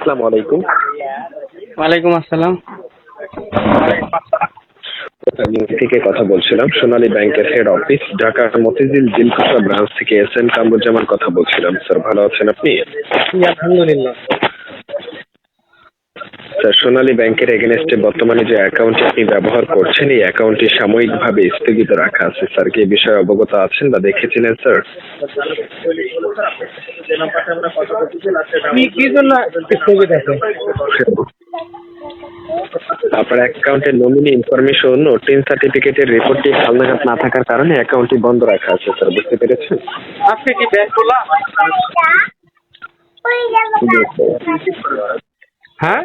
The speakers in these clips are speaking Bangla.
আসসালামু আলাইকুম। ওয়ালাইকুম আসসালাম। আমি থেকে কথা বলছিলাম, সোনালী ব্যাংকের হেড অফিস ঢাকার মতিঝিল জিলকুসা ব্রাঞ্চ থেকে এস.এম. কামরুজ্জামান কথা বলছিলাম। স্যার, ভালো আছেন আপনি? জি, আলহামদুলিল্লাহ। স্যার, সোনালী ব্যাংকের এগেনস্টে বর্তমানে যে অ্যাকাউন্টটি আপনি ব্যবহার করছেন, এই অ্যাকাউন্টটি সাময়িকভাবে স্থগিত রাখা আছে। স্যার কি এই বিষয়ে অবগত আছেন বা দেখেছিলেন স্যার? কি জন্য স্থগিত আছে? আপনার অ্যাকাউন্টের নমিনি ইনফরমেশন ও টিন সার্টিফিকেটের রিপোর্টটি হালনাগাদ না থাকার কারণে অ্যাকাউন্টটি বন্ধ রাখা আছে। স্যার, বুঝতে পেরেছেন? আপনি কি ব্যাংক খোলা? হ্যাঁ,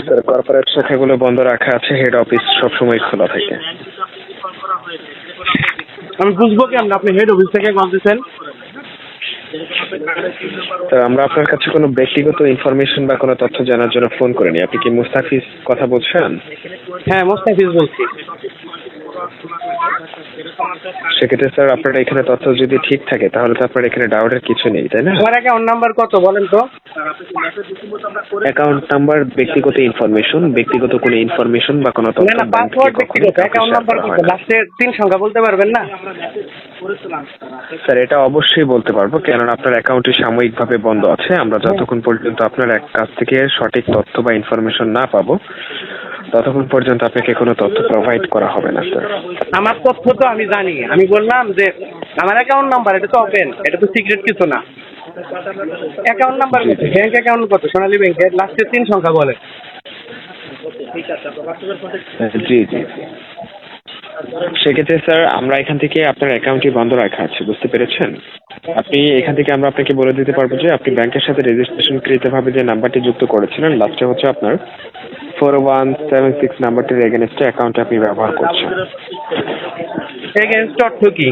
স্যার, কর্পোরেট শাখাগুলো বন্ধ রাখা আছে, হেড অফিস সবসময় খোলা থাকে। আমি বুঝবো কেমন আপনি হেড অফিস থেকে কল দিচ্ছেন? স্যার, আমরা আপনার কাছে কোনো ব্যক্তিগত ইনফরমেশন বা কোনো তথ্য জানার জন্য ফোন করিনি। আপনি কি মুস্তাফিজ কথা বলছেন? হ্যাঁ, মোস্তাফিজ বলছি। সেক্ষেত্রে স্যার, আপনার এখানে তথ্য যদি ঠিক থাকে তাহলে তো আপনার এখানে ডাউটের কিছু নেই, তাই না? আমার অ্যাকাউন্ট নাম্বার কত বলেন তো? অ্যাকাউন্ট নাম্বার ব্যক্তিগত ইনফরমেশন, ব্যক্তিগত কোনো ইনফরমেশন বা কোনো না তথ্য না, ব্যাংক থেকে পাসওয়ার্ড কখনোই ব্যক্তিগত, কাউকে অ্যাকাউন্ট শেয়ার নাম্বার করা কত? হয় না। লাস্টের 3 সংখ্যা বলতে পারবেন না? স্যার, এটা অবশ্যই বলতে পারবো, কেননা আপনার অ্যাকাউন্টটি সাময়িকভাবে বন্ধ আছে। আমরা যতক্ষণ পর্যন্ত আপনার কাছ থেকে সঠিক তথ্য বা ইনফরমেশন না পাবো ততক্ষণ পর্যন্ত আপনাকে কোনো তথ্য প্রোভাইড করা হবে না স্যার। আমার তথ্য তো আমি জানি। আমি বললাম যে আমার অ্যাকাউন্ট নাম্বার, এটা তো ওপেন, এটা তো সিক্রেট কিছু না। অ্যাকাউন্ট নাম্বার কত? ব্যাংক অ্যাকাউন্ট কত? সোনালী ব্যাংকের লাস্টের 3 সংখ্যা বলে। জি জি জি। সেক্ষেত্রে স্যার, আমরা এখান থেকে আপনার অ্যাকাউন্টটি বন্ধ রাখা আছে, বুঝতে পেরেছেন? আপনি এখান থেকে আমরা আপনাকে বলে দিতে পারবো যে আপনি ব্যাংকের সাথে রেজিস্ট্রেশনকৃতভাবে যে নাম্বারটি যুক্ত করেছিলেন, লাস্টে হচ্ছে আপনার 4176 নাম্বারটির এগেনস্টে অ্যাকাউন্ট আপনি ব্যবহার করছেন। এগেইনস্ট অর্থ কি?